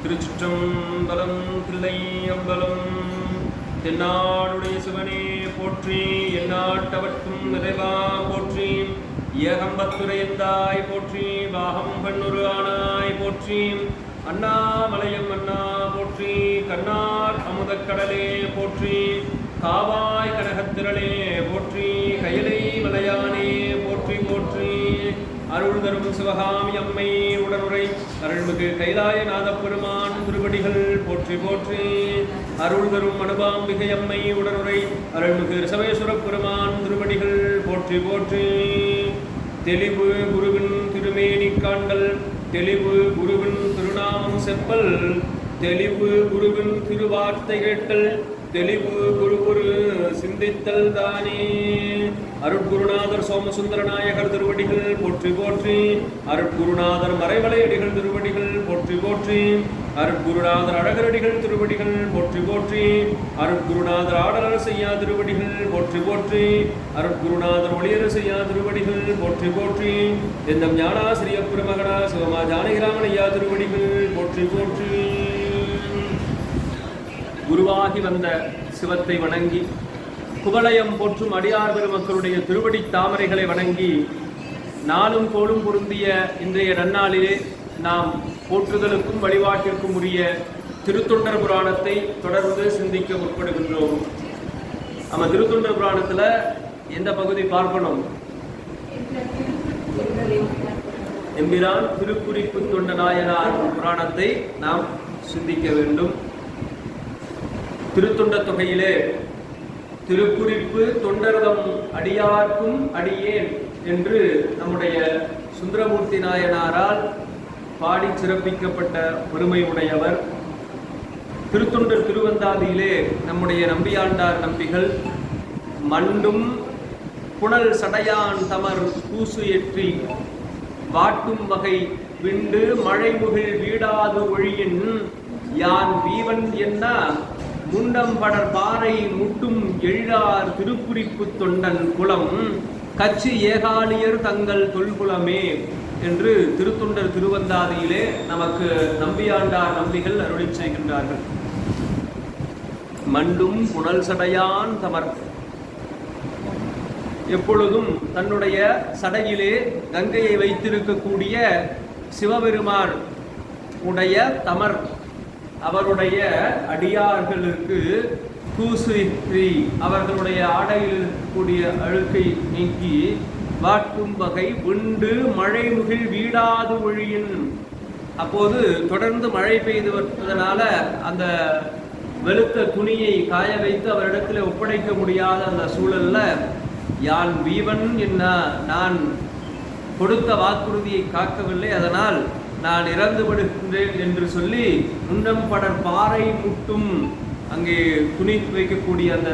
திருச்சிற்றம்பலம் தில்லையம்பலம். தென்னாடுடைய சிவனே போற்றி, எந்நாட்டவர்க்கும் நிறைவா போற்றி, ஏகம்பத்துரையந்தாய் போற்றி, வாகம் பெண்ணுரு ஆனாய் போற்றி, அண்ணாமலையம் அண்ணா போற்றி, கண்ணார் அமுதக்கடலே போற்றி, காவாய் கனகத்திரளே போற்றி, கையிலை மலையானே போற்றி போற்றி, அருள் தரும் சிவகாமி அம்மை உடனுரை அருள்மிகு கைலாய நாதப்பெருமான் திருவடிகள் போற்றி போற்றி, அருள் தரும் அனுபாம்பிகை அம்மை உடனுரை அருள்மிகு ரிசவேஸ்வர பெருமான் திருவடிகள் போற்றி போற்றி. தெளிவு குருவின் திருமேனி காண்டல், தெளிவு குருவின் திருநாமம் செப்பல், தெளிவு குருவின் திருவார்த்தை கேட்டல், தெளிவு குரு சிந்தித்தல் தானே. அருட்குருநாதர் சோமசுந்தர நாயகர் திருவடிகள் போற்றி போற்றி, அருட்குருநாதர் மறைவளையடிகள் திருவடிகள் போற்றி போற்றி, அருட்குருநாதர் அழகரடிகள் திருவடிகள் போற்றி போற்றி, அருட்குருநாதர் ஆடலர் செய்யா திருவடிகள் போற்றி போற்றி, அருட்குருநாதர் ஒளியர் செய்யா திருவடிகள் போற்றி போற்றி, எந்த ஞானாசிரிய பெருமகனா சிவமா ஜானகிராமன் ஐயா திருவடிகள் போற்றி போற்றி. குருவாகி வந்த சிவத்தை வணங்கி குவலயம் போற்றும் அடியார் பெருமக்களுடைய திருவடி தாமரைகளை வணங்கி நாளும் கோளும் பொருந்திய இன்றைய நன்னாளிலே நாம் போற்றுதலுக்கும் வழிபாட்டிற்கும் உரிய திருத்தொண்டர் புராணத்தை தொடர்ந்து சிந்திக்க முற்படுகின்றோம். நம்ம திருத்தொண்டர் புராணத்தில் எந்த பகுதி பார்க்கணும்? எம்பிரான் திருக்குறிப்பு தொண்ட நாயனார் புராணத்தை நாம் சிந்திக்க வேண்டும். திருத்தொண்ட தொகையிலே திருக்குறிப்பு தொண்டர்தம் அடியார்க்கும் அடியேன் என்று நம்முடைய சுந்தரமூர்த்தி நாயனாரால் பாடி சிறப்பிக்கப்பட்ட பெருமை உடையவர். திருத்தொண்டர் திருவந்தாதியிலே நம்முடைய நம்பியாண்டார் நம்பிகள் மண்டும் புனல் சடையான் தமர் கூசு ஏற்றி வாட்டும் வகை விண்டு மழைமுகில் வீடாது ஒழியின் யான் வீவன் என்ன முண்டம் படர் பாறை முட்டும் எழிலார் திருக்குறிப்பு தொண்டன் குலம் கச்சி ஏகாலியர் தங்கள் தொல்குலமே என்று திருத்தொண்டர் திருவந்தாதியிலே நமக்கு நம்பியாண்டார் நம்பிகள் அருளி செய்கின்றார்கள். மண்டும் புனல் சடையான் தமர், எப்பொழுதும் தன்னுடைய சடையிலே கங்கையை வைத்திருக்கக்கூடிய சிவபெருமான் உடைய தமர், அவருடைய அடியார்களுக்கு கூசுற்றி அவர்களுடைய ஆடையில் இருக்கக்கூடிய அழுக்கை நீக்கி வாட்டும் வகை விண்டு மழை முகில் வீடாது ஒழியின். அப்போது தொடர்ந்து மழை பெய்து வருவதனால அந்த வெளுத்த துணியை காய வைத்து அவரிடத்தில் ஒப்படைக்க முடியாத அந்த சூழல்ல யான் வீவன் என்ன, நான் கொடுத்த வாக்குறுதியை காக்கவில்லை, அதனால் நான் இறந்துபடுகின்றேன் என்று சொல்லி முன்னம் படர் பாறை முட்டும், அங்கே துணி வைக்கக்கூடிய அந்த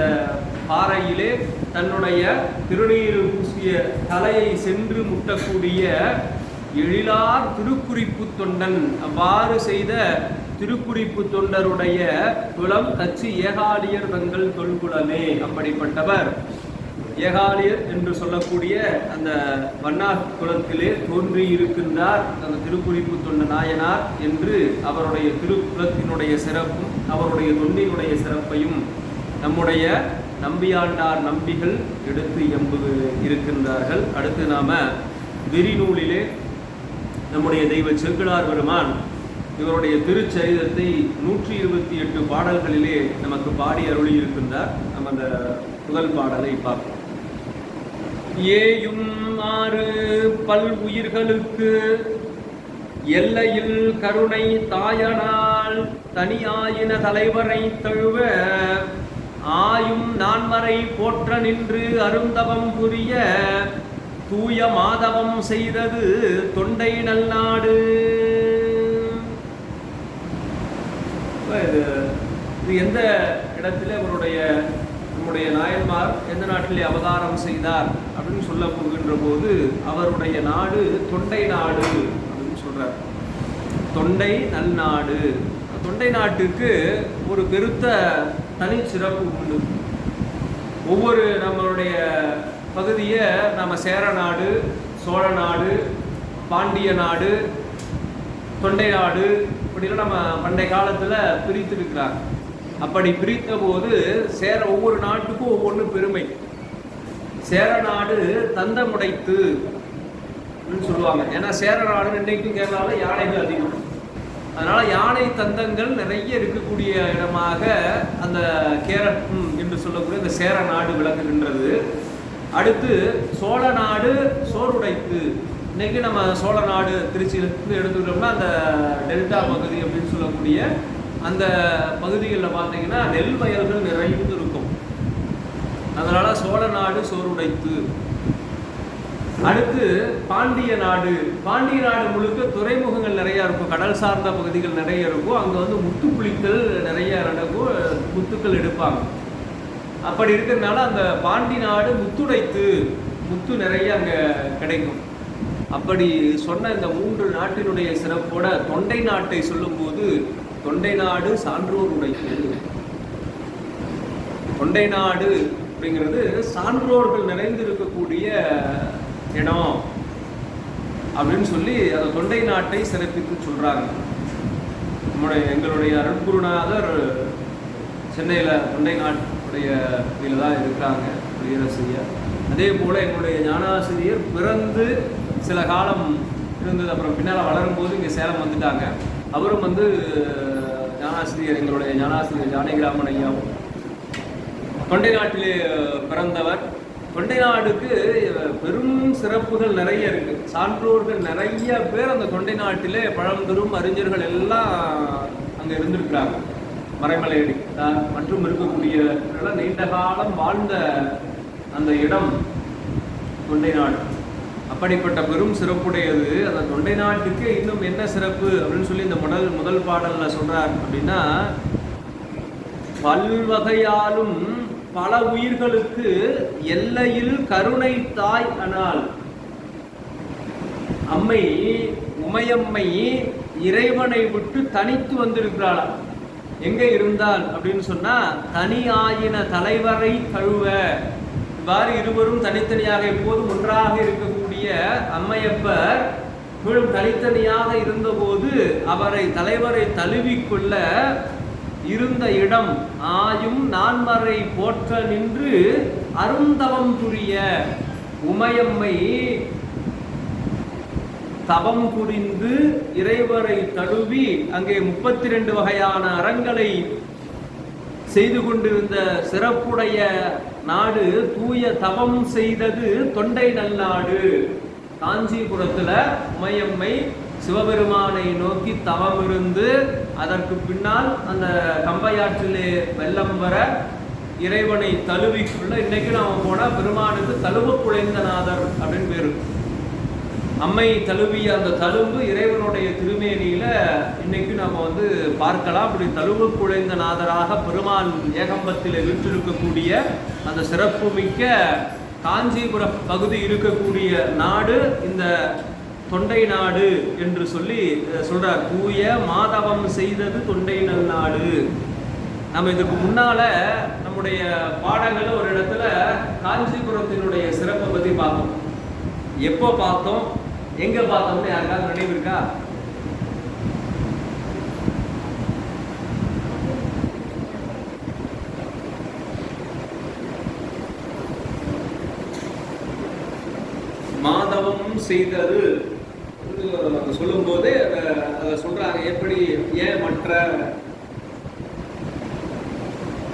பாறையிலே தன்னுடைய திருநீர் பூசிய தலையை சென்று முட்டக்கூடிய எழிலார் திருக்குறிப்பு தொண்டன், அவ்வாறு செய்த திருக்குறிப்பு தொண்டருடைய குலம் கச்சி ஏகாலியர் தங்கள் தொல்குலமே. அப்படிப்பட்டவர் ஏகாலியர் என்று சொல்லக்கூடிய அந்த வண்ணார் குலத்திலே தோன்றி இருக்கின்றார் அந்த திருக்குறிப்பு தொண்ட நாயனார் என்று அவருடைய திருக்குலத்தினுடைய சிறப்பும் அவருடைய தொண்டினுடைய சிறப்பையும் நம்முடைய நம்பியாண்டார் நம்பிகள் எடுத்து எம்புது இருக்கின்றார்கள். அடுத்து நாம விரிநூலிலே நம்முடைய தெய்வ செக்கிழார் பெருமான் இவருடைய திருச்சரிதத்தை 128 பாடல்களிலே நமக்கு பாடி அருளி இருக்கின்றார். நம்ம அந்த முதல் பாடலை பார்ப்போம். ஏயும் ஆறு பல் உயிர்களுக்கு எல்லையில் கருணை தாயனால் தனியாயின தலைவரை தழுவ ஆயும் நான்மறை போற்ற நின்று அருந்தவம் புரிய தூய மாதவம் செய்தது தொண்டை நல்நாடு. இது எந்த இடத்துல அவருடைய நம்முடைய நாயன்மார் எந்த நாட்டிலே அவதாரம் செய்தார் அப்படின்னு சொல்ல போகின்ற போது அவருடைய நாடு தொண்டை நாடு அப்படின்னு சொல்றார். தொண்டை நல்நாடு. தொண்டை நாட்டுக்கு ஒரு பெருத்த தனி சிறப்பு உண்டு. ஒவ்வொரு நம்மளுடைய பகுதியை நம்ம சேர நாடு, சோழ நாடு, பாண்டிய நாடு, தொண்டை நாடு இப்படிலாம் நம்ம பண்டைய காலத்தில் பிரித்திருக்கிறாங்க. அப்படி பிரித்த போது ஒவ்வொரு நாட்டுக்கும் ஒவ்வொன்று பெருமை. சேர நாடு தந்தமுடைத்து சொல்லுவாங்க. ஏன்னா சேர நாடு இன்னைக்கும் கேரளாவில் யானைகள் அதிகம். அதனால யானை தந்தங்கள் நிறைய இருக்கக்கூடிய இடமாக அந்த கேரளம் என்று சொல்லக்கூடிய இந்த சேர நாடு விளங்குகின்றது. அடுத்து சோழ நாடு சோறுடைத்து. இன்னைக்கு நம்ம சோழ நாடு திருச்சியிலிருந்து எடுத்துக்கிட்டோம்னா அந்த டெல்டா பகுதி அப்படின்னு சொல்லக்கூடிய அந்த பகுதிகளில் பார்த்தீங்கன்னா நெல் வயல்கள் நிறைந்து இருக்கும். அதனால சோழ நாடு சோறுடைத்து. அடுத்து பாண்டிய நாடு. பாண்டிய நாடு முழுக்க துறைமுகங்கள் நிறைய இருக்கும், கடல் சார்ந்த பகுதிகள் நிறைய இருக்கும். அங்கே வந்து முத்து குளித்தல் நிறைய நடக்கும், முத்துக்கள் எடுப்பாங்க. அப்படி இருக்கிறதுனால அந்த பாண்டி நாடு முத்துடைத்து, முத்து நிறைய அங்கே கிடைக்கும். அப்படி சொன்ன இந்த 3 நாட்டினுடைய சிறப்போட தொண்டை நாட்டை சொல்லும்போது தொண்டை நாடு சான்றோர் உடைத்து. தொண்டை நாடு அப்படிங்கிறது சான்றோர்கள் நிறைந்து இருக்கக்கூடிய இடம் அப்படின்னு சொல்லி அந்த தொண்டை நாட்டை சிறப்பித்து சொல்றாங்க. எங்களுடைய அருட்குருநாதர் சென்னையில் தொண்டை நாட்டுடைய இதில் தான் இருக்கிறாங்க, குடியரசியர். அதே போல் எங்களுடைய ஞானாசிரியர் பிறந்து சில காலம் இருந்தது, அப்புறம் பின்னால் வளரும்போது இங்கே சேலம் வந்துட்டாங்க. அவரும் வந்து ஞானாசிரியர், எங்களுடைய ஞானாசிரியர் ஜானகிராமன் ஐயாவும் தொண்டை நாட்டிலே பிறந்தவர். தொண்டை நாடுக்கு பெரும் சிறப்புகள் நிறைய இருக்கு. சான்றோர்கள் நிறைய பேர் அந்த தொண்டை நாட்டிலே பழம்பெரும் அறிஞர்கள் எல்லாம் அங்கே இருந்திருக்கிறாங்க. மறைமலையடி மற்றும் இருக்கக்கூடிய நீண்ட காலம் வாழ்ந்த அந்த இடம் தொண்டை நாடு. அப்படிப்பட்ட பெரும் சிறப்புடையது. அந்த தொண்டை நாட்டுக்கு இன்னும் என்ன சிறப்பு அப்படின்னு சொல்லி இந்த முதல் பாடல்ல சொல்றார் அப்படின்னா, பல்வகையாலும் பல உயிர்களுக்கு எல்லையில் கருணை தாய் ஆனால் அம்மை உமையம்மை இறைவனை விட்டு தனித்து வந்திருக்கிறாளா. எங்க இருந்தால் அப்படின்னு சொன்னா, தனி ஆயின தலைவரை தழுவ. இவ்வாறு இருவரும் தனித்தனியாக எப்போதும் ஒன்றாக இருக்கக்கூடிய அம்மையப்பர் மீண்டும் தனித்தனியாக இருந்தபோது அவரை தலைவரை தழுவிக்கொள்ள இருந்த இடம் ஆயும் நான்மறை போற்ற நின்று அருந்தவம் புரிய. உமையம்மை தவம் புரிந்து இறைவரை தழுவி அங்கே 32 வகையான அறங்களை செய்து கொண்டிருந்த சிறப்புடைய நாடு, தூய தவம் செய்தது தொண்டை நல்நாடு. காஞ்சிபுரத்துல உமையம்மை சிவபெருமானை நோக்கி தவம் இருந்து அதற்கு பின்னால் அந்த கம்பையாற்றிலே வெள்ளம் வர இறைவனை தழுவிக்குள்ள இன்னைக்கு நாம போனா பெருமானுக்கு தழுவ குழைந்த நாதர் அப்படின்னு பேரு. அம்மை தழுவிய அந்த தழும்பு இறைவனுடைய திருமேனியில இன்னைக்கு நாம வந்து பார்க்கலாம். அப்படி தழுவு குழைந்த நாதராக பெருமான் ஏகம்பத்தில் வீற்றிருக்கக்கூடிய அந்த சிறப்பு மிக்க காஞ்சிபுர பகுதி இருக்கக்கூடிய நாடு இந்த தொண்டை நாடு என்று சொல்லி சொல்றார். தூய மாதவம் செய்தது தொண்டை நல்நாடு. நம்ம இதுக்கு முன்னால நம்முடைய பாடங்கள்ல ஒரு இடத்துல காஞ்சிபுரத்தினுடைய சிறப்பை பத்தி பார்த்தோம். எப்போ பார்த்தோம், எங்க பார்த்தோம்னு யாருக்காவது நினைவு இருக்கா? மாதவம் செய்தது சொல்லும் போது அதை சொல்றாங்க. எப்படி, ஏன் மற்ற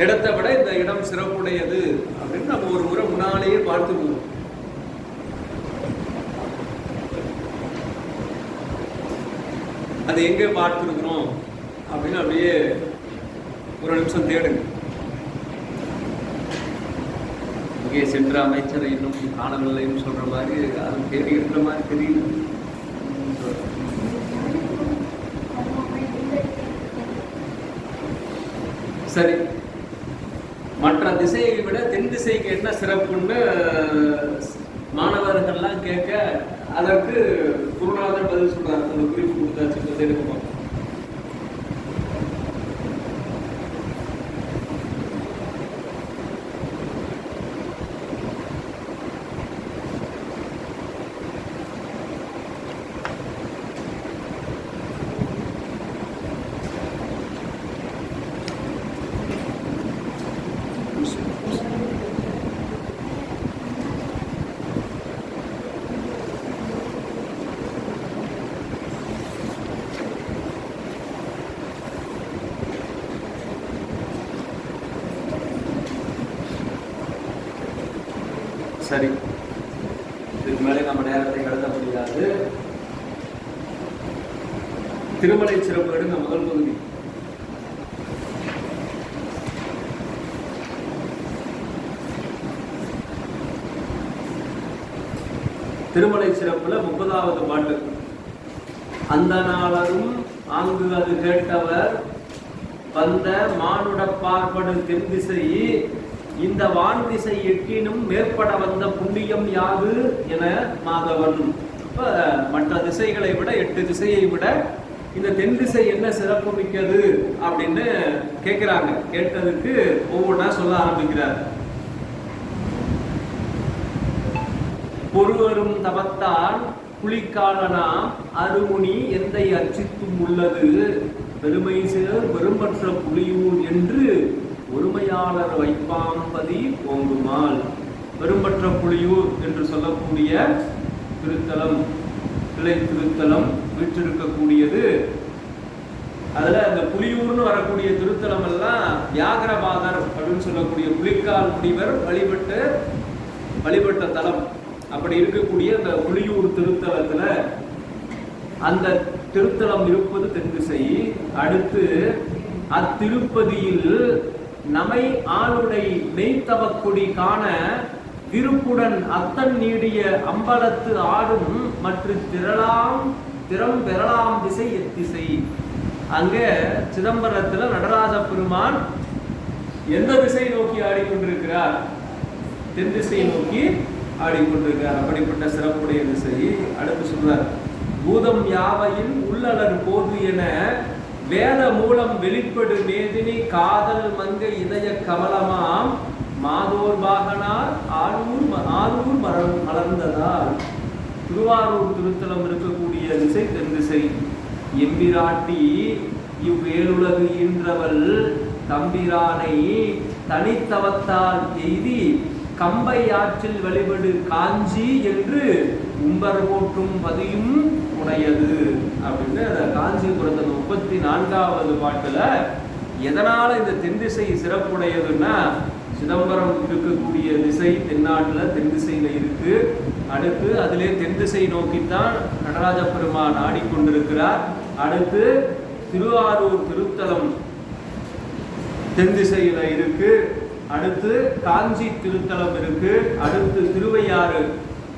இடத்தை விட இந்த இடம் சிறப்புடையது அப்படின்னு நம்ம ஒரு முறை முன்னாலேயே பார்த்துக்குவோம். அது எங்க பார்த்துருக்கிறோம் அப்படின்னு அப்படியே ஒரு நிமிஷம் தேடுங்க. இங்கே சென்ற அமைச்சரை இன்னும் காணவில்லைன்னு சொல்ற மாதிரி அது தேடி இருக்கிற மாதிரி தெரியுது. சரி, மற்ற திசையை விட தென் திசைக்கு என்ன சிறப்புன்னு மாணவர்கள்லாம் கேட்க அதற்கு குருநாதர் பதில் சொல்றாரு. ஒரு குறிப்பு கொடுத்தாச்சு, எடுப்போம். சரி, இதுக்கு மேலே நம்ம நேரத்தை கடத்த முடியாது. திருமலை சிறப்பு எடுங்க. முதல் பகுதி திருமலை சிறப்புல 30வது பாட்டு. அந்த நாளரும் ஆங்கு அது கேட்டவர் வந்த மானுட பார்ப்படு தென் திசை இந்த வான் திசை எட்டினும் மேற்பட வந்த புண்ணியம் யாது என மாதவன். இப்ப மற்ற திசைகளை விட 8 திசையை விட இந்த தென் திசை என்ன சிறப்பு மிக்கது அப்படின்னு கேட்கிறாங்க. கேட்டதுக்கு ஒவ்வொன்றா சொல்ல ஆரம்பிக்கிறார். பொருவரும் தவத்தான் புலிக்காலனா அருமுனி எந்தை அச்சித்தும் உள்ளது பெருமை சேர் பெரும்பற்ற புலியூர் என்று ஒருமையாளர் வைப்பாம்பதி ஓங்குமால். பெரும்பற்ற புலியூர் என்று சொல்லக்கூடிய திருத்தலம், கிளை திருத்தலம் வீற்றிருக்கக்கூடியது. அதுல அந்த புலியூர்னு வரக்கூடிய திருத்தலம் எல்லாம் வியாகரபாதர் அப்படின்னு சொல்லக்கூடிய புலிக்கால் முனிவர் வழிபட்ட தலம். அப்படி இருக்கக்கூடிய அந்த புலியூர் திருத்தலத்துல அந்த திருத்தலம் இருப்பது தென் திசை. அடுத்து அத்திருப்பதியில் நமை ஆளுடை மெய்த்தவக்குடி காண விருப்புடன் அத்தன் நீடிய அம்பலத்து ஆடும் மற்ற திறம் பெறலாம் திசை எத்திசை. அங்க சிதம்பரத்துல நடராஜ பெருமான் எந்த திசை நோக்கி ஆடிக்கொண்டிருக்கிறார்? தென் திசையை நோக்கி ஆடிக்கொண்டிருக்கிறார். அப்படிப்பட்ட சிறப்புடைய திசை. அடுத்து சொல்றார், பூதம் யாவையின் உள்ளலர் போது என வேத மூலம் வெளிப்படு மேதினி காதல் மங்க இதய கமலமாம் மாதோர் பாகனார் ஆரூர் மலர்ந்ததால். திருவாரூர் திருத்தலம் இருக்கக்கூடிய திசை தென் திசை. எம்பிராட்டி இவ்வேலுலகு ஈன்றவள் தம்பிரானை தனித்தவத்தால் எய்தி கம்பை ஆற்றில் வழிபடு காஞ்சி என்று உம்பர் போற்றும் பதியும் உடையது அப்படின்னு காஞ்சிபுரத்து 34வது பாட்டுல எதனால இந்த தென் திசை சிறப்புடையதுன்னா, சிதம்பரம் இருக்கக்கூடிய திசை தென்னாட்டுல தென் திசையில இருக்கு. அடுத்து அதிலே தென் திசை நோக்கித்தான் நடராஜ பெருமான் ஆடிக்கொண்டிருக்கிறார். அடுத்து திருவாரூர் திருத்தலம் தென் திசையில இருக்கு. அடுத்து காஞ்சி திருத்தலம் இருக்கு. அடுத்து திருவையாறு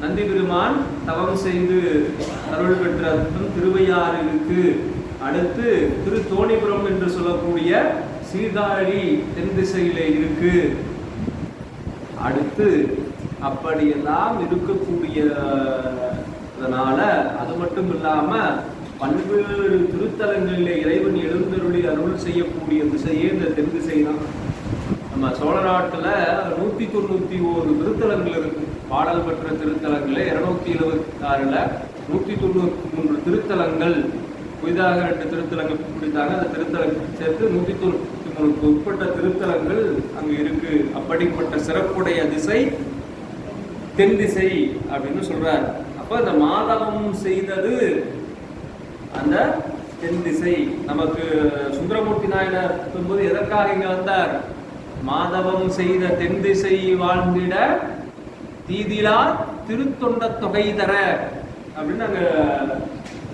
நந்தி பெருமான் தவம் செய்து அருள் பெற்ற திருவையாறு இருக்கு. அடுத்து திருத்தோணிபுரம் என்று சொல்லக்கூடிய சீர்காழி தென் திசையிலே இருக்கு. அடுத்து அப்படியெல்லாம் இருக்கக்கூடியதனால அது மட்டும் இல்லாம பல்வேறு திருத்தலங்களிலே இறைவன் எழுந்தருளி அருள் செய்யக்கூடிய திசையே இந்த தென் திசை தான். நம்ம சோழ நாட்டுல 191 திருத்தலங்கள் இருக்கு. பாடல் பெற்ற திருத்தலங்களே 276ல 193 திருத்தலங்கள். புதிதாக 2 திருத்தலங்கள் பிடித்தாங்க. அந்த திருத்தலங்கள் சேர்த்து 193க்கு உட்பட்ட திருத்தலங்கள் அங்கு இருக்கு. அப்படிப்பட்ட சிறப்புடைய திசை தென் திசை அப்படின்னு சொல்றார். அப்ப அந்த மாதவம் செய்தது அந்த தென் திசை. நமக்கு சுந்தரமூர்த்தி நாயனார் போது எதற்காக இங்க வந்தார்? மாதவம் செய்த தென் திசை வாழ்ந்திட தீதிலா திருத்தொண்ட தொகை தர அப்படின்னு அங்க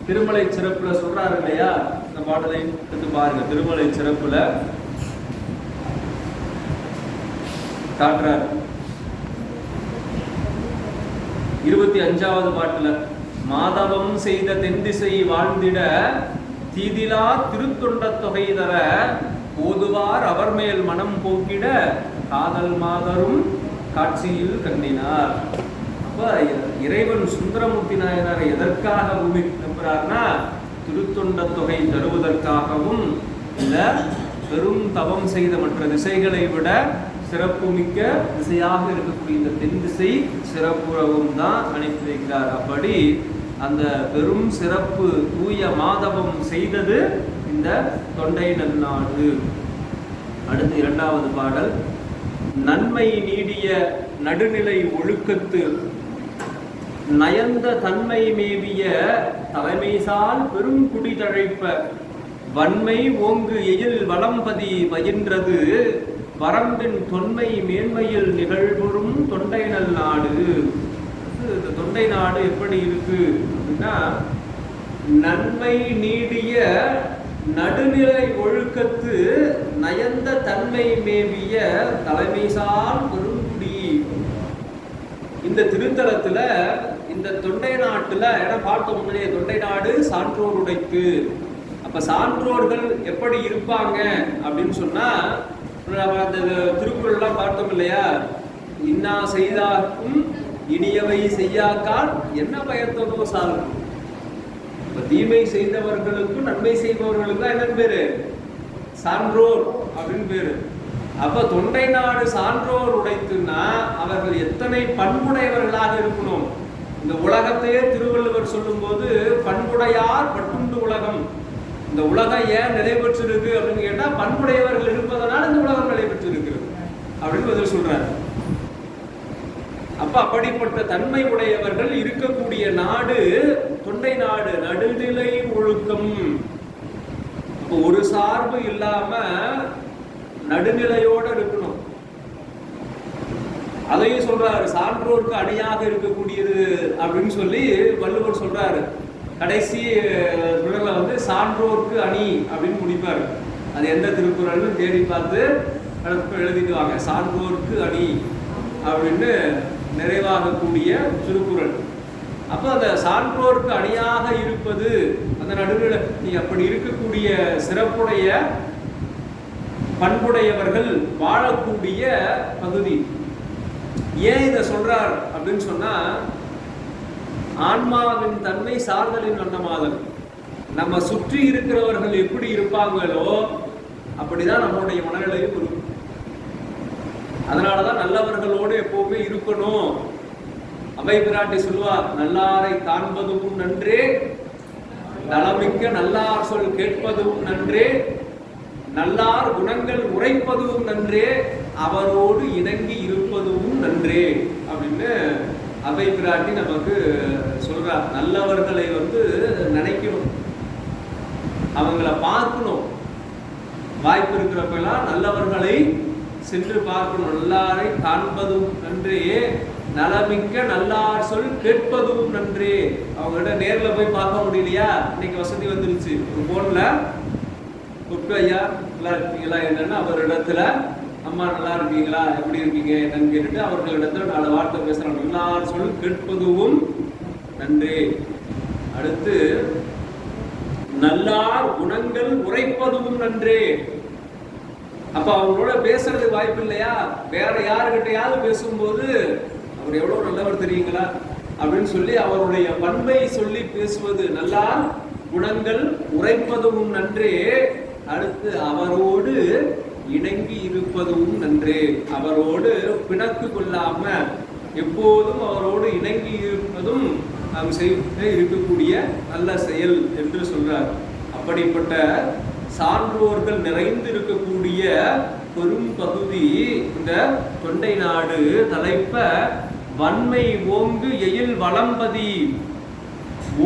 திருமலை சிறப்புல சொல்றாரு இல்லையா? இந்த பாடலை எடுத்து பாருங்க. திருமலை சிறப்புல காட்டுறார். 25வது பாட்டுல மாதவம் செய்த தென் திசை வாழ்ந்திட தீதிலா திருத்தொண்ட தொகை தர ஓதுவார் அவர் மேல் மனம் போக்கிட காதல் மாதரும் காட்சியில் கண்டினார். அப்ப இறைவன் சுந்தரமூர்த்தி நாயனாரை எதற்காக பூமி நம்புறார்னா, திருத்தொண்ட தொகை தருவதற்காகவும் இல்ல பெரும் தவம் செய்த மற்ற திசைகளை விட சிறப்பு மிக்க திசையாக இருக்கக்கூடிய இந்த தென் திசை சிறப்புறவும் தான் அனுப்பி வைக்கிறார். அப்படி அந்த பெரும் சிறப்பு தூய மாதவம் செய்தது இந்த தொண்டை நன்னாடு. அடுத்து 2வது பாடல். நன்மை நீடிய நடுநிலை ஒழுக்கத்து நயந்த தன்மை மேவிய தலைமைசால் பெரும் குடி தழைப்ப வன்மை ஓங்கு எயில் வளம்பதி பயின்றது வரம்பின் தொன்மை மேன்மையில் நிகழ்வுறும் தொண்டை நல் நாடு. இந்த தொண்டை நாடு எப்படி இருக்கு அப்படின்னா, நன்மை நீடிய நடுநிலை ஒழுக்கத்து நயந்த தன்மை மேவிய தலைமைசால் பெருங்குடி. இந்த திருத்தலத்துல இந்த தொண்டை நாட்டுல இடம் பார்த்த முன்னாடியே தொண்டை நாடு சான்றோர் உடைத்து. அப்ப சான்றோர்கள் எப்படி இருப்பாங்க அப்படின்னு சொன்னா, அந்த திருக்குறள் எல்லாம் பார்த்தோம் இல்லையா, இன்னா செய்தார்க்கும் இனியவை செய்யாக்கால் என்ன பயத்ததோ சால்வும். தீமை செய்தவர்களுக்கும் நன்மை செய்பவர்களுக்கும் என்ன பேரு? சான்றோர் அப்படின்னு பேரு. அப்ப தொண்டை நாடு சான்றோர் உடைத்துன்னா அவர்கள் எத்தனை பண்புடையவர்களாக இருக்கணும். இந்த உலகத்தையே திருவள்ளுவர் சொல்லும் போது பண்புடையார் பட்டுண்டு உலகம். இந்த உலகம் ஏன் நிலை பெற்றிருக்கு அப்படின்னு கேட்டா, பண்புடையவர்கள் இருப்பதனால் இந்த உலகம் நிலை பெற்றிருக்கிறது அப்படின்னு பதில் சொல்றாரு. அப்ப அப்படிப்பட்ட தன்மை உடையவர்கள் இருக்கக்கூடிய நாடு தொண்டை நாடு, நடுநிலை ஒழுக்கம். அப்போ ஒரு சார்பு இல்லாம நடுநிலையோட இருக்கணும். அதையும் சொல்றாரு, சான்றோருக்கு அணியாக இருக்கக்கூடியது அப்படின்னு சொல்லி வள்ளுவர் சொல்றாரு. கடைசி குறள்ல வந்து சான்றோருக்கு அணி அப்படின்னு முடிப்பாரு. அது எந்த திருக்குறள்னு தேடி பார்த்து எழுதிடுவாங்க. சான்றோருக்கு அணி அப்படின்னு நிறைவாகக்கூடிய திருக்குறள். அப்போ அந்த சான்றோருக்கு அணியாக இருப்பது அந்த நடுநிலை, நீ அப்படி இருக்கக்கூடிய சிறப்புடைய பண்புடையவர்கள் வாழக்கூடிய பகுதி. ஏன் இதை சொல்றார் அப்படின்னு சொன்னா, ஆன்மாவின் தன்மை சார்தலின் வண்ணமாதல். நம்ம சுற்றி இருக்கிறவர்கள் எப்படி இருப்பாங்களோ அப்படிதான் நம்மளுடைய மனநிலையும் இருக்கும். அதனாலதான் நல்லவர்களோடு எப்பவுமே இருக்கணும். அவை பிராட்டி சொல்லுவார், நல்லாரை காண்பதும் நன்றே, நலமிக்க நல்லார் சொல் கேட்பதும் நன்றே, நல்லார் குணங்கள் உரைப்பதும் நன்றே, அவரோடு இணங்கி இருப்பதும் நன்றே அப்படின்னு அவை பிராட்டி நமக்கு சொல்றார். நல்லவர்களை வந்து நினைக்கணும், அவங்கள பார்க்கணும். வாய்ப்பு இருக்கிறப்பெல்லாம் நல்லவர்களை சென்று பார்க்கணும். நல்லாரை காண்பதும் நன்றே, நலமிக்க நல்லார் சொல் கேட்பதும் நன்றே. அவங்ககிட்ட நேர்ல போய் பார்க்க முடியலையா, இன்னைக்கு வசதி வந்துருச்சு, ஒரு போன்ல கூப்பிட்டு ஐயா நல்லா இருக்கீங்களா என்னன்னு அவரிடத்துல, அம்மா நல்லா இருக்கீங்களா, எப்படி இருக்கீங்க என்னன்னு கேட்டுட்டு அவர்களிடத்துல 4 வார்த்தை பேசுறாங்க. நல்லார் சொல் கேட்பதும் நன்றே. அடுத்து நல்லார் குணங்கள் உரைப்பதும் நன்றே. அப்ப அவங்களோட பேசுறது வாய்ப்பு இல்லையா, வேற யாருக்கிட்டையாவது பேசும்போது அவர் எவ்வளவு நல்லவர் தெரியுங்களா அப்படின்னு சொல்லி அவருடைய பண்பை சொல்லி பேசுவது. நல்லார் குணங்கள் உரைப்பதும் நன்றே. அடுத்து அவரோடு இணங்கி இருப்பதும் நன்றே. அவரோடு பிணக்கு கொள்ளாம எப்போதும் அவரோடு இணங்கி இருப்பதும் நாம் செய்ய இருக்கக்கூடிய நல்ல செயல் என்று சொல்றார். அப்படிப்பட்ட சான்றோர்கள் நிறைந்து இருக்கக்கூடிய பெரும் பகுதி இந்த தொண்டை நாடு. தலைப்ப வன்மை ஓங்கு எயில் வளம்பதி.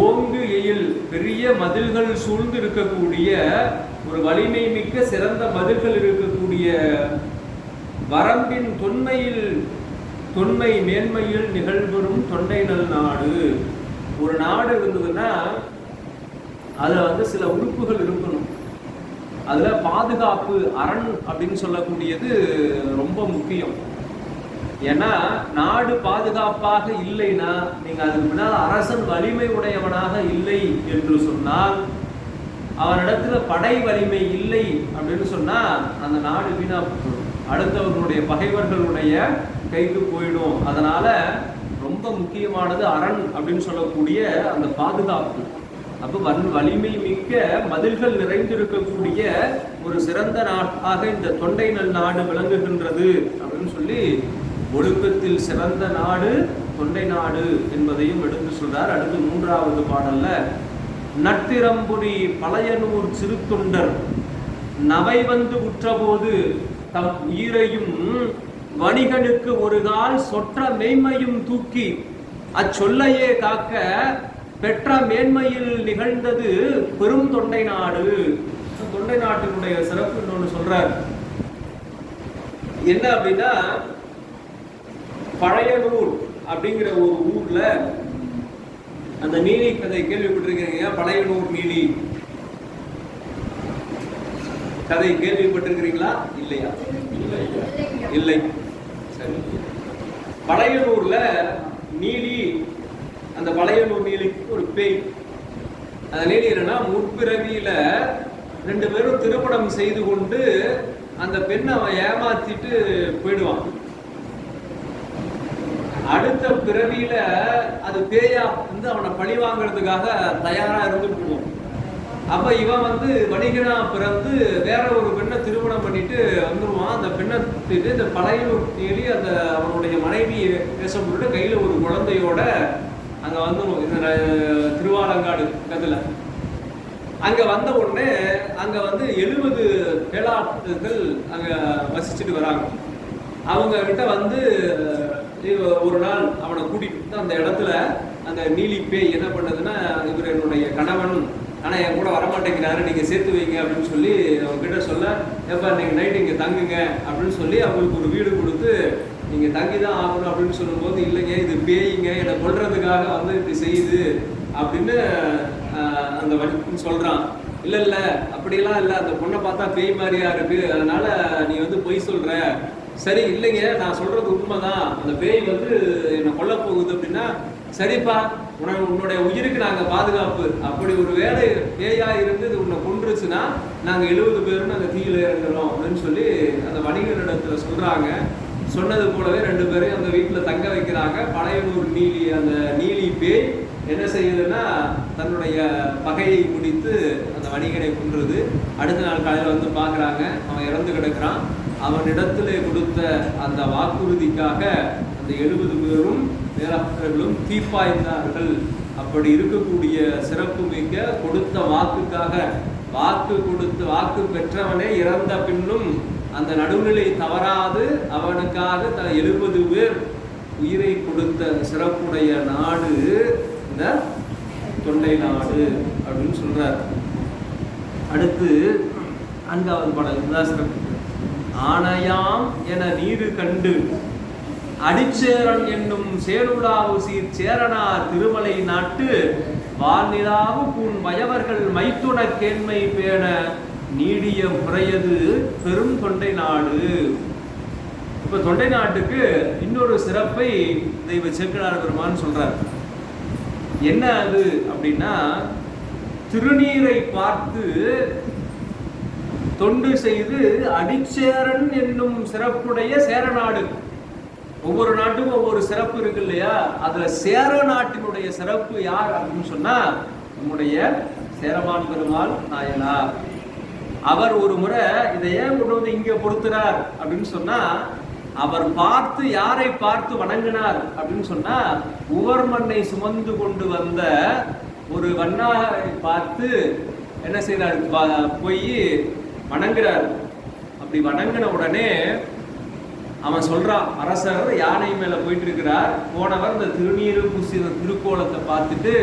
ஓங்கு எயில், பெரிய மதில்கள் சூழ்ந்து இருக்கக்கூடிய, ஒரு வலிமை மிக்க சிறந்த மதில்கள் இருக்கக்கூடிய, வரம்பின் தொன்மை மேன்மையில் நிகழ்வரும் தொண்டை நல் நாடு. ஒரு நாடு இருந்ததுன்னா அதுல வந்து சில உறுப்புகள் இருக்கணும். அதுல பாதுகாப்பு, அரண் அப்படின்னு சொல்லக்கூடியது ரொம்ப முக்கியம். ஏன்னா நாடு பாதுகாப்பாக இல்லைன்னா, நீங்க அதுக்கு முன்னால் அரசன் வலிமை உடையவனாக இல்லை என்று சொன்னால், அவனிடத்துல படை வலிமை இல்லை அப்படின்னு சொன்னா அந்த நாடு வீணா போயிடும், அடுத்தவர்களுடைய பகைவர்களுடைய கைக்கு போயிடும். அதனால ரொம்ப முக்கியமானது அரண் அப்படின்னு சொல்லக்கூடிய அந்த பாதுகாப்பு. அப்போ வலிமை மிக்க மதில்கள் நிறைந்திருக்கக்கூடிய ஒரு சிறந்த நாடாக இந்த தொண்டை நல் நாடு விளங்குகின்றது அப்படின்னு சொல்லி, ஒழுக்கத்தில் சிறந்த நாடு தொண்டை நாடு என்பதையும் எடுத்து சொல்றார். அடுத்து 3வது பாடல்ல, நட்டிரம்புரி பழையனூர் சிறு தொண்டர் நவை வந்து உற்றபோது தம் உயிரையும் வணிகனுக்கு ஒரு கால் சொற்ற மெய்மையும் தூக்கி அச்சொல்லையே காக்க பெற்ற மேன்மையில் நிகழ்ந்தது பெரும் தொண்டை நாடு. தொண்டை நாட்டினுடைய சிறப்பு இன்னொன்று சொல்றார். என்ன அப்படின்னா, பழையனூர் அப்படிங்கிற ஒரு ஊர்ல அந்த நீலி கதை கேள்விப்பட்டிருக்கிறீங்க. பழையனூர் நீலி கதை கேள்விப்பட்டிருக்கிறீங்களா? இல்லையா? இல்லை. சரி. பழையனூர்ல நீலி, அந்த பழையனூர் நீலிக்கு ஒரு பேய். அந்த நீலி என்னன்னா, முற்பிறவியில 2 பேரும் திருமணம் செய்து கொண்டு அந்த பெண்ணை அவன் ஏமாத்திட்டு போயிடுவான். அடுத்த பிறவியில அது பேயா வந்து அவனை பழி வாங்குறதுக்காக தயாரா இருந்துட்டு போவோம். அப்ப இவன் வந்து வணிகனா பிறந்து வேற ஒரு பெண்ணை திருமணம் பண்ணிட்டு வந்துருவான். அந்த பெண்ணை இந்த பழையனூர் நீலி அந்த அவனுடைய மனைவி பேசப்பட்டு கையில ஒரு குழந்தையோட அங்க வந்துடும். இந்த திருவாலங்காடு கதுல அங்க வந்த உடனே அங்க வந்து 70 பேளாட்டுகள் அங்க வசிச்சுட்டு வராங்க. அவங்க கிட்ட வந்து ஒரு நாள் அவனை கூட்டிட்டு அந்த இடத்துல அந்த நீலி பேய் என்ன பண்ணதுன்னா, இவர் என்னுடைய கணவன், ஆனா என் கூட வரமாட்டேங்கிறாரு, நீங்க சேர்த்து வைங்க அப்படின்னு சொல்லி அவங்க கிட்ட சொல்ல, ஏப்பா நீங்க நைட் இங்க தங்குங்க அப்படின்னு சொல்லி அவங்களுக்கு ஒரு வீடு கொடுத்து நீங்க தங்கிதான் ஆகணும் அப்படின்னு சொல்லும்போது, இல்லைங்க இது பேய்ங்க, என்னை கொல்றதுக்காக வந்து இப்படி செய்யுது அப்படின்னு அந்த வணிகன் சொல்றான். இல்ல இல்ல அப்படியெல்லாம் இல்ல, அந்த பொண்ணை பார்த்தா பேய் மாதிரியா இருக்கு, அதனால நீ வந்து பொய் சொல்ற. சரி இல்லைங்க, நான் சொல்றது உண்மைதான், அந்த பேய் வந்து என்னை கொல்ல போகுது அப்படின்னா, சரிப்பா உன்னுடைய உயிருக்கு நாங்க பாதுகாப்பு, அப்படி ஒரு வேலை பேயா இருந்து இது உன்னை கொன்றுச்சுன்னா நாங்க 70 பேரும் நாங்க தீயில இறங்குறோம் அப்படின்னு சொல்லி அந்த வணிகரிடத்துல சொல்றாங்க. சொன்னது போலவே 2 பேரையும் அந்த வீட்டுல தங்க வைக்கிறாங்க. பழையனூர் நீலி, அந்த நீலி பேய் என்ன செய்யுதுன்னா, தன்னுடைய பகையை முடித்து அந்த வணிகனை கொன்றுது. அடுத்த நாள் காலையில் வந்து பார்க்குறாங்க, அவன் இறந்து கிடக்கிறான். அவனிடத்திலே கொடுத்த அந்த வாக்குறுதிக்காக அந்த 70 பேரும் வேளாளர்களும் தீப்பாய்ந்தார்கள். அப்படி இருக்கக்கூடிய சிறப்பு மிக்க கொடுத்த வாக்குக்காக, வாக்கு பெற்றவனே இறந்த பின்னும் அந்த நடுநிலை தவறாது அவனுக்காக 70 பேர் உயிரை கொடுத்த சிறப்புடைய நாடு இந்த தொண்டை நாடு அப்படின்னு சொல்றார். அடுத்து 4வது பாடல் இதுதான் சிறப்பு. ஆணையாம் என நீரு கண்டு அடிச்சேரன் என்னும் சேருலாவு சீர் சேரனார் திருமலை நாட்டு வாழ்நிலாவு பூன் வயவர்கள் மைத்துண கேண்மை பேண நீடிய முறையது பெரும் தொண்டை நாடு. இப்ப தொண்டை நாட்டுக்கு இன்னொரு சிறப்பை தெய்வ சேக்கிழார் பெருமான் சொல்றார். என்ன அது அப்படின்னா, திருநீரை பார்த்து தொண்டு செய்து அடிச்சேரன் என்னும் சிறப்புடைய சேரநாடு. ஒவ்வொரு நாட்டுக்கும் ஒவ்வொரு சிறப்பு இருக்கு இல்லையா? அதுல சேர நாட்டினுடைய சிறப்பு யார் அப்படின்னு சொன்னா, நம்முடைய சேரமான் பெருமாள் நாயனார். அவர் ஒரு முறை இதை ஏன் கொண்டு வந்து இங்க பொறுத்துறார் அப்படின்னு சொன்னா, அவர் பார்த்து யாரை பார்த்து வணங்கினார் அப்படின்னு சொன்னா, உவர் மண்ணை சுமந்து கொண்டு வந்த ஒரு வண்ணாரை பார்த்து என்ன செய்யறாரு, போய் வணங்குறார். அப்படி வணங்கின உடனே அவன் சொல்றான், அரசர் யானை மேல போயிட்டு இருக்கிறார், போனவர் இந்த திருநீரு பூசின திருக்கோலத்தை பார்த்துட்டு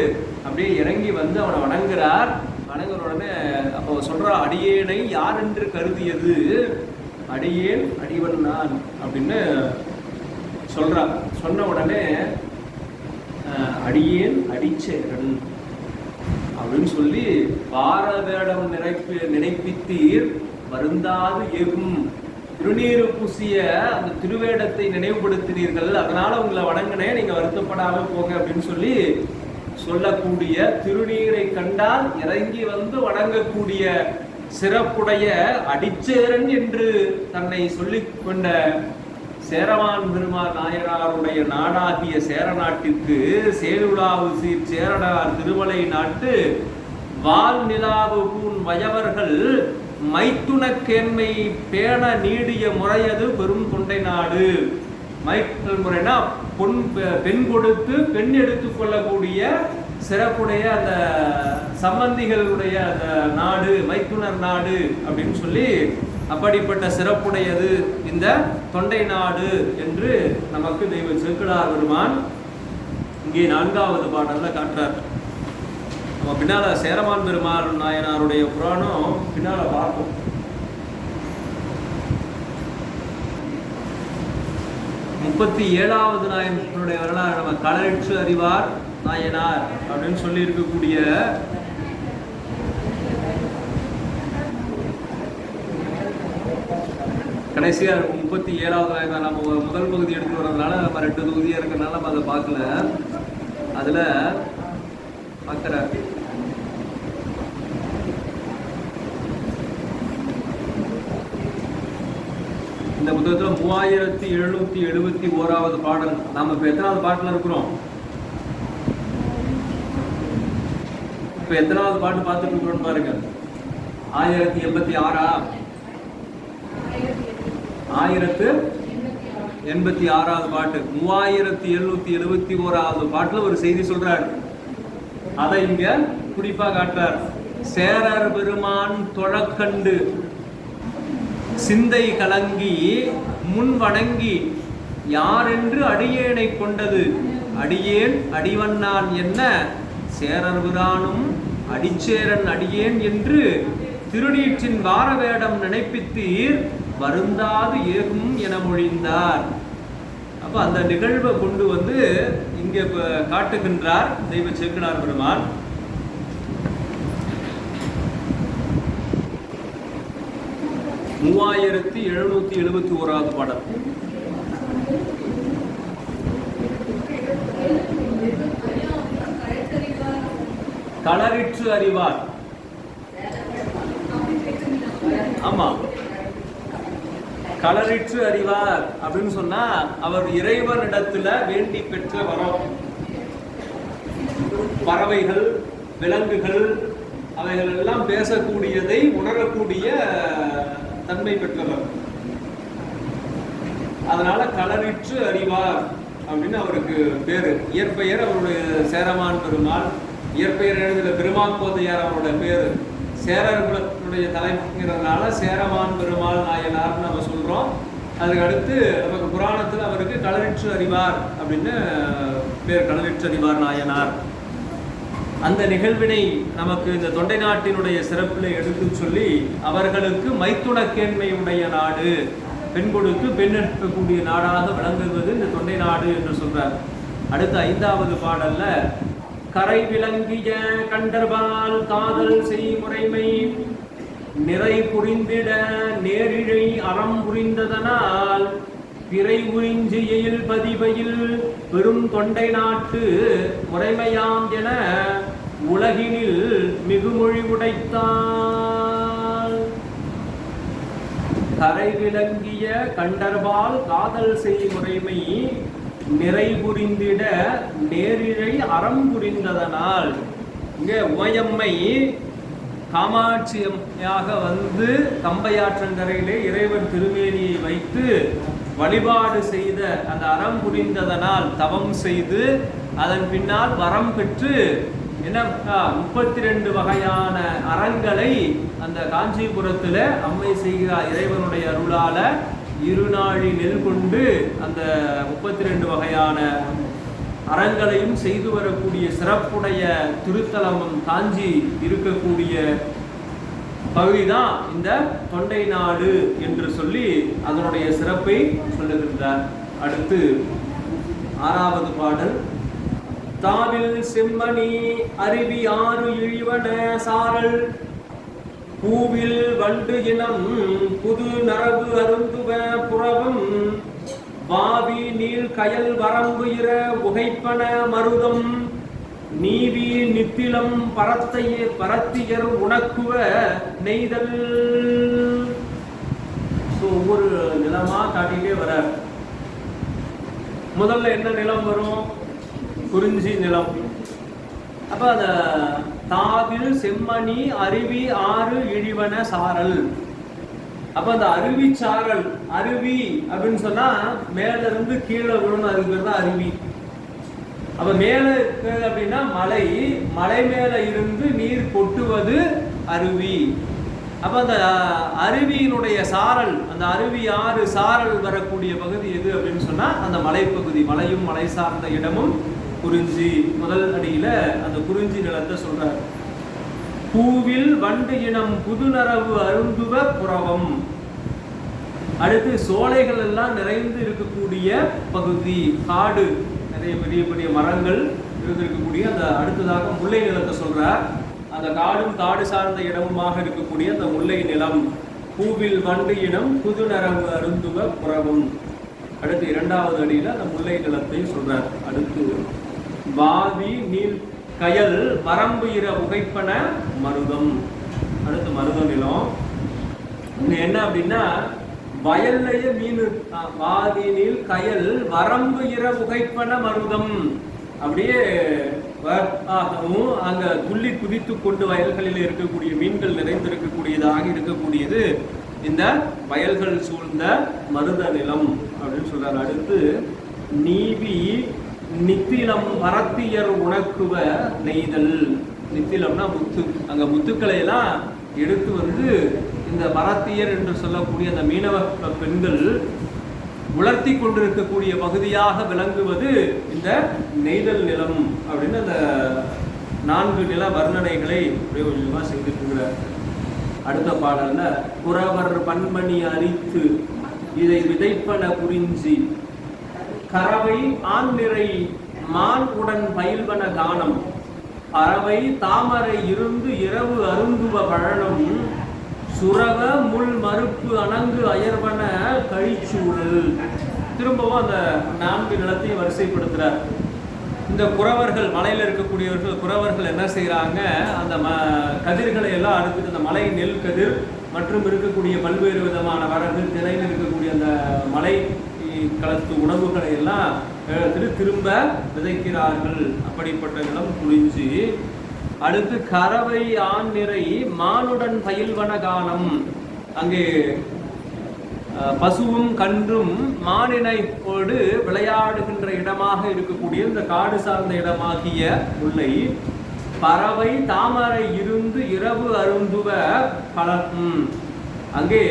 அப்படியே இறங்கி வந்து அவனை வணங்குறார். வணங்குற உடனே அப்போ சொல்றான், அடியேனை யார் என்று கருதியது, அடியேன் அடிவன் நான் அப்படின்னு சொல்றான். சொன்ன உடனே அடியேன் அடிச்சேரன் அப்படின்னு சொல்லி, பாரவேடம் நினைப்பித்தீர் வருந்தாது ஏகும், திருநீரு பூசிய அந்த திருவேடத்தை நினைவுபடுத்தினீர்கள், அதனால உங்களை வணங்கினேன், நீங்க வருத்தப்படாம போங்க அப்படின்னு சொல்லி சொல்லக்கூடிய, திருநீரை கண்டால் இறங்கி வந்து வணங்கக்கூடிய சிறப்புடைய அடிச்சேரன் என்று தன்னை சொல்லிக் கொண்ட சேரமான் பெருமாள் நாயனாருடைய நாடாகிய சேர நாட்டிற்கு சேருலாவு சீர் சேரனார் திருமலை நாட்டு வால் நிலாவு பூன் வயவர்கள் மைத்துணக்கேண்மை பேண நீடிய முறையது பெரும் தொண்டை நாடு. மைத்தல் முறைனா பெண் கொடுத்து பெண் எடுத்துக் கொள்ளக்கூடிய சிறப்புடைய அந்த சம்பந்திகளுடைய அந்த நாடு, மைத்துனர் நாடு அப்படின்னு சொல்லி, அப்படிப்பட்ட சிறப்புடையது இந்த தொண்டை நாடு என்று நமக்கு தெய்வ சேக்கிழார் பெருமான் இங்கே 4வது பாடல்ல காட்டுறார். நம்ம பின்னால சேரமான் பெருமாள் நாயனாருடைய புராணம் பின்னால பார்ப்போம். 37வது நாயனுடைய வரலாறு நம்ம களரிற்று அறிவார் நாயனார் அப்படின்னு சொல்லி இருக்கக்கூடிய கடைசியா 37வது நாயனார். நம்ம முதல் பகுதி எடுத்து வர்றதுனால நம்ம 2 தொகுதியா இருக்கிறதுனால நம்ம அதை பார்க்கல. அதுல பார்க்கிற இந்த புத்தகத்துல 3771வது பாடல். நாம இப்ப எத்தனாவது பாட்டுல இருக்கிறோம்? இப்ப எத்தனாவது பாட்டு பார்த்துட்டு இருக்கிறோம் பாருங்க. 1086 1086வது பாட்டு. 3771வது பாட்டுல ஒரு செய்தி சொல்றார். அதை இங்க குறிப்பா காட்டுறார். சேரர் பெருமான் தொழக்கண்டு சிந்தை கலங்கி முன் வணங்கி யாரென்று அடியேனை கொண்டது அடியேன் அடிவண்ணான் என்ன சேரர் பிரானும் அடிச்சேரன் அடியேன் என்று திருநீற்றின் வாரவேடம் நினைப்பித்தீர் வருந்தாது ஏகும் என மொழிந்தார். அப்ப அந்த நிகழ்வை கொண்டு வந்து இங்க காட்டுகின்றார் தெய்வ சேக்கிழார் பெருமான். மூவாயிரத்தி 771வது பாடல். களரிற்று அறிவார். ஆமா, களரிற்று அறிவார் அப்படின்னு சொன்னா அவர் இறைவனிடத்துல வேண்டி பெற்ற வரம். பறவைகள், விலங்குகள் அவைகள் எல்லாம் பேசக்கூடியதை உணரக்கூடிய தன்மை பெற்றவர். அதனால களரிற்று அறிவார் அப்படின்னு அவருக்கு பேரு. இயற்பெயர் அவருடைய சேரமான் பெருமாள். இயற்பெயர் எழுதுல பெருமாக்கோதையார் அவருடைய பேரு. சேரர் குலத்தினுடைய தலைமைங்கிறதுனால சேரமான் பெருமாள் நாயனார் நம்ம சொல்றோம். அதுக்கு அடுத்து நமக்கு புராணத்தில் அவருக்கு களரிற்று அறிவார் அப்படின்னு பேர். களரிற்று அறிவார் நாயனார். அந்த நிகழ்வினை நமக்கு இந்த தொண்டை நாட்டினுடைய சிறப்பில் எடுத்து சொல்லி அவர்களுக்கு மைத்துணக்கேண்மையுடைய நாடு, பெண் கொடுத்து பெண் எடுக்கக்கூடிய நாடாக விளங்குவது இந்த தொண்டை நாடு என்று சொல்றார். அடுத்த 5வது பாடல்ல கரை விளங்கிய கண்டர்பால் காதல் செய்முறைமை நிறை புரிந்திட நேரிழை அறம் புரிந்ததனால் பிறை உறிஞ்சி எயில் பதிவையில் பெரும் தொண்டை நாட்டு முறைமையாம் என உலகினில் மிகுமொழி உடைத்தால். கரை விளங்கிய கண்டர்பால் காதல் செய்முறைமை நிறை புரிந்திட நேரிழை அறம் புரிந்ததனால். இங்க உமையம்மை காமாட்சியாக வந்து கம்பையாற்றங்கரையிலே இறைவன் திருமேனியை வைத்து வழிபாடு செய்த அந்த அறம் புரிந்ததனால் தவம் செய்து அதன் பின்னால் வரம் பெற்று என்ன 32 வகையான அறங்களை அந்த காஞ்சிபுரத்துல அம்மை செய்கிறார். இறைவனுடைய அருளால இருநாழி நெல் கொண்டு அந்த 32 வகையான அறங்களையும் செய்து வரக்கூடிய சிறப்புடைய திருத்தலமும் காஞ்சி இருக்கக்கூடிய பகுதிதான் இந்த தொண்டை நாடு என்று சொல்லி அதனுடைய சிறப்பை சொல்லுகின்றார். அடுத்து 6வது பாடல். தாவில் செம்மணி அருவி ஆறு இழிவன சாரல் பூவில் வண்டு இனம் புது நரபு அருந்துவ புறவம் வாவி நீள் கயல் வரம்பு இர உகைப்பன மருதம் நீவி நித்திலம் பரத்தியர் உணக்குவ நெய்தல். ஒவ்வொரு நிலமா காட்டிட்டே வர. முதல்ல என்ன நிலம் வரும்? குறிஞ்சி நிலம். அப்ப அந்த தாவில் செம்மணி அருவி ஆறு இழிவன சாரல். அப்ப அந்த அருவி சாரல், அருவி அப்படின்னு சொன்னா மேல இருந்து கீழே விழணும், அதுக்கு பேர் தான் அருவி. அப்ப மேல இருக்கு அப்படின்னா மலை, மலை மேல இருந்து நீர் கொட்டுவது அருவி. அப்ப அந்த அருவியினுடைய சாரல், அந்த அருவி ஆறு சாரல் வரக்கூடிய பகுதி எது அப்படின்னு சொன்னா அந்த மலைப்பகுதி. மலையும் மலை சார்ந்த இடமும் குறிஞ்சி. முதல் அடியில அந்த குறிஞ்சி நிலத்தை சொல்றார். பூவில் வண்டு இனம் புதுநரவு அருந்துவ புறவம். அடுத்து சோலைகள் எல்லாம் நிறைந்து இருக்கக்கூடிய பகுதி, காடு, நிறைய பெரிய பெரிய மரங்கள் இருந்திருக்கக்கூடிய அந்த அடுத்ததாக முல்லை நிலத்தை சொல்றார். அந்த காடும் காடு சார்ந்த இடமுமாக இருக்கக்கூடிய அந்த முல்லை நிலம். பூவில் வண்டு இனம் புது நரம்பு அருந்துவ புறவும். அடுத்து இரண்டாவது அடியில அந்த முல்லை நிலத்தை சொல்றார். அடுத்து வாதி நீர் கயல் வரம்பு இர உகைப்பன மருதம். அடுத்து மருத நிலம். என்ன அப்படின்னா வயல்லைய மீன், வாதி நீர் கயல் வரம்பு இர உகைப்பன மருதம். அப்படியே அங்க துள்ளி குதித்து கொண்டு வயல்களில் இருக்கக்கூடிய மீன்கள் நிறைந்திருக்கக்கூடியதாக இருக்கக்கூடியது இந்த வயல்கள் சூழ்ந்த மருத நிலம் அப்படின்னு சொல்றாரு. அடுத்து நீவி நித்திலம் பரத்தியர் உணக்குவ நெய்தல். நித்திலம்னா முத்து. அங்க முத்துக்களை எல்லாம் எடுத்து வந்து இந்த பரத்தியர் என்று சொல்லக்கூடிய அந்த மீனவ பெண்கள் உலர்த்தி கொண்டிருக்கக்கூடிய பகுதியாக விளங்குவது இந்த நெய்தல் நிலம் அப்படின்னு அந்த 4 நில வர்ணனைகளை பிரயோஜனமா செய்திருக்கிறார். அடுத்த பாடல்ல புறவர் பண்பணி அரித்து இதை விதைப்பன குறிஞ்சி கறவை ஆண் நிறை மான் உடன் பயில்வன கானம் பறவை தாமரை இருந்து இரவு அருந்துவ பழனம் சுரவ முள் மறுப்பு அணங்கு அயர்வன கழிச்சூழல். திரும்பவும் அந்த 4 நிலத்தையும் வரிசைப்படுத்துறார். இந்த குறவர்கள், மலையில் இருக்கக்கூடியவர்கள் குறவர்கள் என்ன செய்யறாங்க, அந்த கதிர்களை எல்லாம் அறுத்துட்டு அந்த மலை நெல் கதிர் மற்றும் இருக்கக்கூடிய பல்வேறு விதமான வரகு திணையில் இருக்கக்கூடிய அந்த மலை களத்து உணவுகளை எல்லாம் திரும்ப விதைக்கிறார்கள். அப்படிப்பட்ட நிலம் குறிஞ்சி. அடுத்து கறவை ஆண் நிறை மானுடன் பயில்வன காலம். அங்கே பசுவும் கன்றும் மானினைப்போடு விளையாடுகின்ற இடமாக இருக்கக்கூடிய இந்த காடு சார்ந்த இடமாகிய முல்லை. பறவை தாமரை இருந்து இரவு அருந்துவ பழம். அங்கே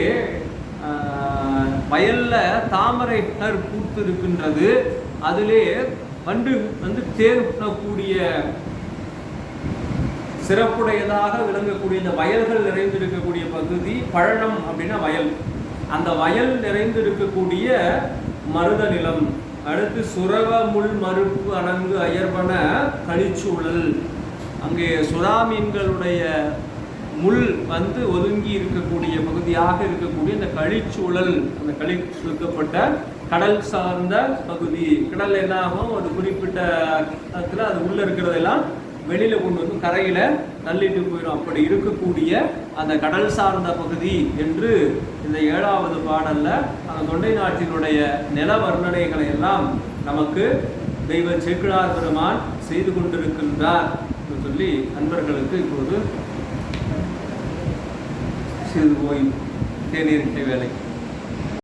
வயல்ல தாமரை பூத்து இருக்கின்றது. அதிலே வண்டு வந்து தேர்க்கூடிய சிறப்புடையதாக விளங்கக்கூடிய இந்த வயல்கள் நிறைந்திருக்கக்கூடிய பகுதி பழனம் அப்படின்னா வயல். அந்த வயல் நிறைந்திருக்கக்கூடிய மருத நிலம். அடுத்து சுரவ முள் மறுப்பு அணங்கு அயர்வன கழிச்சூழல். அங்கே சுறா மீன்களுடைய முள் வந்து ஒதுங்கி இருக்கக்கூடிய பகுதியாக இருக்கக்கூடிய இந்த கழிச்சூழல், அந்த கழிச்சுக்கப்பட்ட கடல் சார்ந்த பகுதி. கடல் என்னாகும், ஒரு குறிப்பிட்ட இடத்துல அது உள்ள இருக்கிறதெல்லாம் வெளியில கொண்டு வந்து கரையில தள்ளிட்டு போயிடும். அப்படி இருக்கக்கூடிய அந்த கடல் சார்ந்த பகுதி என்று இந்த 7வது பாடல்ல அந்த தொண்டை நாட்டினுடைய நில வர்ணனைகளை எல்லாம் நமக்கு தெய்வ சேக்கிழார் பெருமான் செய்து கொண்டிருக்கின்றார் என்று சொல்லி அன்பர்களுக்கு இப்போது சிறிது ஓய்வு தேநீர் வேலை.